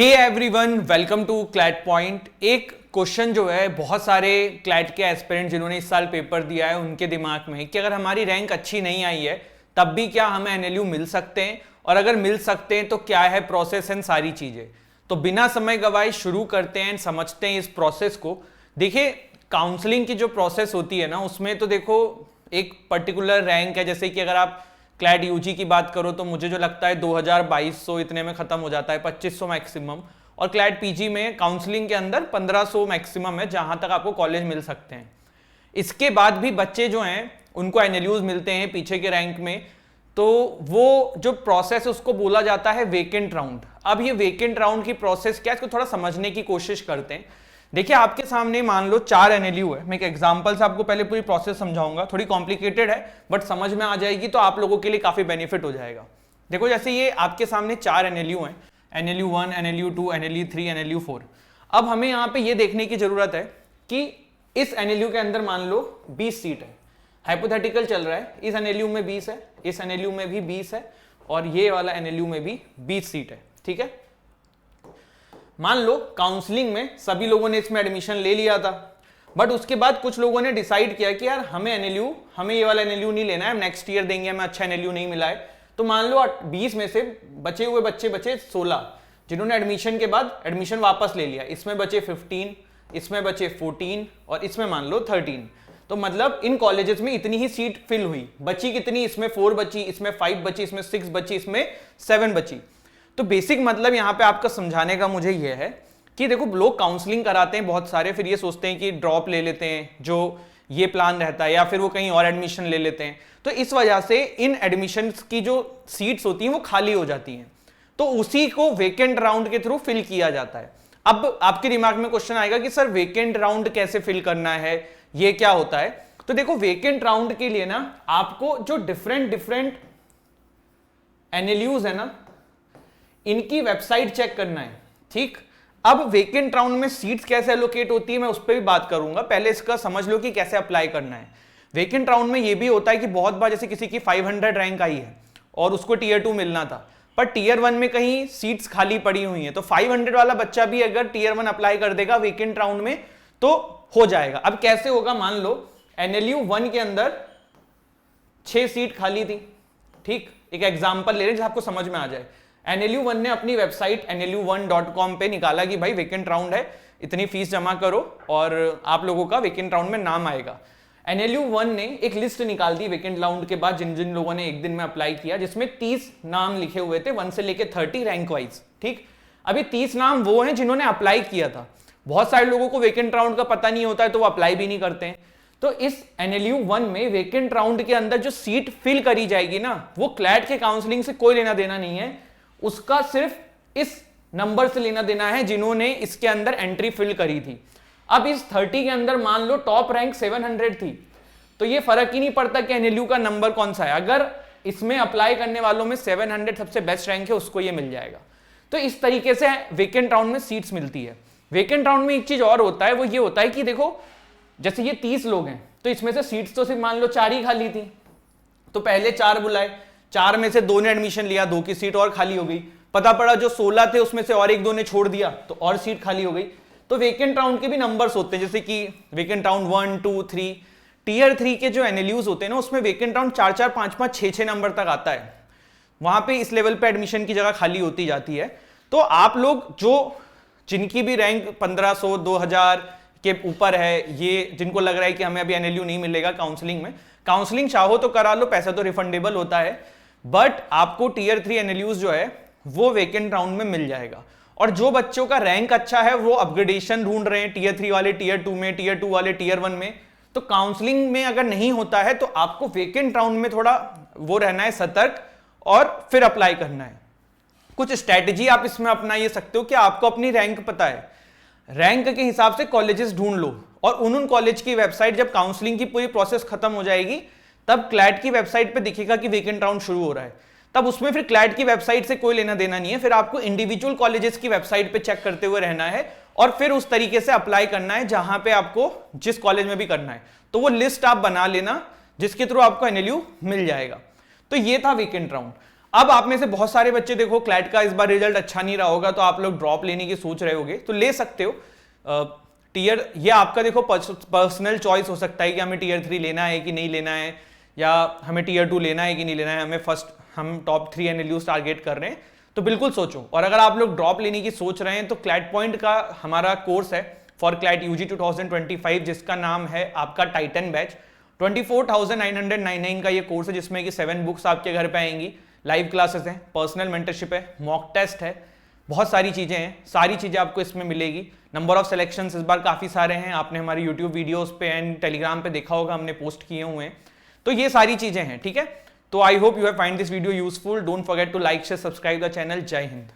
Hey everyone, welcome to CLAT point. एक question जो है बहुत सारे क्लैट के एस्पिरेंट जिन्होंने इस साल पेपर दिया है उनके दिमाग में है कि अगर हमारी रैंक अच्छी नहीं आई है तब भी क्या हमें एनएलयू मिल सकते हैं, और अगर मिल सकते हैं तो क्या है प्रोसेस एंड सारी चीजें। तो बिना समय गवाए शुरू करते हैं, समझते हैं इस प्रोसेस को। देखिए, काउंसलिंग की जो प्रोसेस होती है ना, उसमें तो देखो एक पर्टिकुलर रैंक है। जैसे कि अगर आप क्लैट यूजी की बात करो तो मुझे जो लगता है 2200 इतने में खत्म हो जाता है, 2500 मैक्सिमम। और क्लैट पीजी में काउंसलिंग के अंदर 1500 मैक्सिमम है जहां तक आपको कॉलेज मिल सकते हैं। इसके बाद भी बच्चे जो हैं उनको एनएलयूज मिलते हैं पीछे के रैंक में, तो वो जो प्रोसेस है उसको बोला जाता है वेकेंट राउंड। अब ये वेकेंट राउंड की प्रोसेस क्या है, इसको थोड़ा समझने की कोशिश करते हैं। देखिए, आपके सामने मान लो 4 एनएलयू है। मैं एक एग्जांपल से आपको पहले पूरी प्रोसेस समझाऊंगा, थोड़ी कॉम्प्लिकेटेड है बट समझ में आ जाएगी तो आप लोगों के लिए काफी बेनिफिट हो जाएगा। देखो, जैसे ये आपके सामने 4 एनएलयू हैं, एनएलयू 1, एनएलयू 2, एनएलयू 3, एनएलयू 4। अब हमें यहाँ पे ये देखने की जरूरत है कि इस एनएलयू के अंदर मान लो 20 सीट है, हाइपोथेटिकल चल रहा है। इस एनएलयू में 20 है, इस एनएलयू में भी 20 है, और ये वाला एनएलयू में भी 20 सीट है। ठीक है, मान लो काउंसलिंग में सभी लोगों ने इसमें एडमिशन ले लिया था, बट उसके बाद कुछ लोगों ने डिसाइड किया कि यार हमें ये वाला एनएलयू नहीं लेना है, नेक्स्ट ईयर देंगे, हमें अच्छा एनएलयू नहीं मिला है। तो मान लो 20 में से बचे हुए बच्चे 16 जिन्होंने एडमिशन के बाद एडमिशन वापस ले लिया। इसमें बचे 15, इसमें बचे 14 और इसमें मान लो 13। तो मतलब इन कॉलेजेस में इतनी ही सीट फिल हुई। बची कितनी? इसमें 4 बची, इसमें 5 बची, इसमें 6 बची, इसमें 7 बची। तो बेसिक मतलब यहां पे आपका समझाने का मुझे यह है कि देखो, लोग काउंसलिंग कराते हैं बहुत सारे, फिर ये सोचते हैं कि ड्रॉप ले लेते हैं, जो ये प्लान रहता है, या फिर वो कहीं और एडमिशन ले लेते हैं। तो इस वजह से इन एडमिशन्स की जो सीट्स होती हैं वो खाली हो जाती हैं, तो उसी को वेकेंट राउंड के थ्रू फिल किया जाता है। अब आपके दिमाग में क्वेश्चन आएगा कि सर वेकेंट राउंड कैसे फिल करना है, ये क्या होता है? तो देखो, वेकेंट राउंड के लिए ना आपको जो डिफरेंट एनएलयूज है ना, इनकी वेबसाइट चेक करना है। ठीक, अब वेकेंट राउंड में सीट्स कैसे एलोकेट होती है मैं उस पर भी बात करूंगा। पहले इसका समझ लो कि कैसे अप्लाई करना है। वेकेंट राउंड में ये भी होता है कि बहुत बार जैसे किसी की 500 रैंक आई है और उसको टीयर 2 मिलना था, पर टीयर 1 में कहीं सीट्स खाली पड़ी हुई हैं, तो 500 वाला बच्चा भी अगर टीयर 1 अप्लाई कर देगा वेकेंट राउंड में तो हो जाएगा। अब कैसे होगा? मान लो एनएलयू 1 के अंदर 6 सीट खाली थी। ठीक, एक एग्जाम्पल ले रहे हैं आपको समझ में आ जाए। एनएलयू 1 ने अपनी वेबसाइट nlu1.com पे निकाला कि भाई वेकेंट राउंड है, इतनी फीस जमा करो और आप लोगों का वेकेंट राउंड में नाम आएगा। एनएलयू 1 ने एक लिस्ट निकाल दी वेकेंट राउंड के बाद जिन जिन लोगों ने एक दिन में अप्लाई किया, जिसमें 30 नाम लिखे हुए थे 1 से लेके 30 रैंक वाइज। ठीक, अभी 30 नाम वो हैं जिन्होंने अप्लाई किया था। बहुत सारे लोगों को वेकेंट राउंड का पता नहीं होता है तो वो अप्लाई भी नहीं करते हैं। तो इस एनएलयू 1 में वेकेंट राउंड के अंदर जो सीट फिल करी जाएगी ना, वो क्लैट के काउंसलिंग से कोई लेना देना नहीं है, उसका सिर्फ इस नंबर से लेना देना है जिन्होंने इसके अंदर एंट्री फिल करी थी। अब इस 30 के अंदर मान लो टॉप रैंक 700 थी, तो ये फर्क ही नहीं पड़ता कि एनएलयू का नंबर कौन सा है। अगर इसमें अप्लाई करने वालों में 700 सबसे बेस्ट रैंक है, उसको ये मिल जाएगा। तो इस तरीके से वेकेंट राउंड में सीट्स मिलती है। वेकेंट राउंड में एक चीज और होता है, वो ये होता है कि देखो, जैसे ये 30 लोग हैं तो इसमें से सीट्स तो सिर्फ मान लो 4 ही खाली थी, तो पहले 4 बुलाए, 4 में से 2 ने एडमिशन लिया, 2 की सीट और खाली हो गई। पता पड़ा जो 16 थे उसमें से और 1-2 ने छोड़ दिया तो और सीट खाली हो गई। तो वेकेंट राउंड के भी नंबर्स होते हैं, जैसे कि वेकेंट राउंड 1, 2, 3। टीयर 3 के जो एनएलयूज होते हैं ना, उसमें वेकेंट राउंड 4-4, 5-5, 6-6 नंबर तक आता है। वहां पे इस लेवल पे एडमिशन की जगह खाली होती जाती है। तो आप लोग जो जिनकी भी रैंक 1500, 2000 के ऊपर है, ये जिनको लग रहा है कि हमें अभी एनएलयू नहीं मिलेगा काउंसलिंग में, काउंसलिंग चाहो तो करा लो, पैसा तो रिफंडेबल होता है, बट आपको टीयर 3 एनएलयूज जो है वो वेकेंट राउंड में मिल जाएगा। और जो बच्चों का रैंक अच्छा है वो अपग्रेडेशन ढूंढ रहे हैं, टीयर 3 वाले टीयर 2 में, टीयर 2 वाले टीयर 1 में, तो काउंसलिंग में अगर नहीं होता है तो आपको वेकेंट राउंड में थोड़ा वो रहना है सतर्क, और फिर अप्लाई करना है। कुछ स्ट्रैटेजी आप इसमें अपना ये सकते हो कि आपको अपनी रैंक पता है, रैंक के हिसाब से कॉलेजेस ढूंढ लो, और उन कॉलेज की वेबसाइट जब काउंसलिंग की पूरी प्रोसेस खत्म हो जाएगी तब क्लैट की वेबसाइट पे दिखेगा कि वेकेंट राउंड शुरू हो रहा है, तब उसमें फिर क्लैट की वेबसाइट से कोई लेना देना नहीं है। फिर आपको इंडिविजुअल कॉलेजेस की वेबसाइट पे चेक करते हुए रहना है और फिर उस तरीके से अप्लाई करना है जहां पे आपको जिस कॉलेज में भी करना है। तो वो लिस्ट आप बना लेना जिसके थ्रू आपको एनएलयू मिल जाएगा। तो ये था वेकेंट राउंड। अब आप में से बहुत सारे बच्चे देखो क्लैट का इस बार रिजल्ट अच्छा नहीं रहा होगा, तो आप लोग ड्रॉप लेने की सोच रहे होगे, तो ले सकते हो। टीयर ये आपका देखो पर्सनल चॉइस हो सकता है कि हमें टीयर 3 लेना है कि नहीं लेना है, या हमें टीयर 2 लेना है कि नहीं लेना है, हम टॉप 3 एनएलयूज टारगेट कर रहे हैं, तो बिल्कुल सोचो। और अगर आप लोग ड्रॉप लेने की सोच रहे हैं तो क्लैट पॉइंट का हमारा कोर्स है फॉर क्लैट यूजी 2025, जिसका नाम है आपका टाइटन बैच। 24,999 का ये कोर्स है, जिसमें कि 7 बुक्स आपके घर पे आएंगी, लाइव क्लासेस हैं, पर्सनल मेंटरशिप है, मॉक टेस्ट है, बहुत सारी चीजें हैं, सारी चीजें आपको इसमें मिलेगी। नंबर ऑफ सिलेक्शंस इस बार काफी सारे हैं, आपने हमारे यूट्यूब वीडियोस पे एंड टेलीग्राम पे देखा होगा, हमने पोस्ट किए हुए हैं। तो ये सारी चीजें हैं, ठीक है। तो I hope you have find this video useful. Don't forget to like share subscribe the channel. जय हिंद।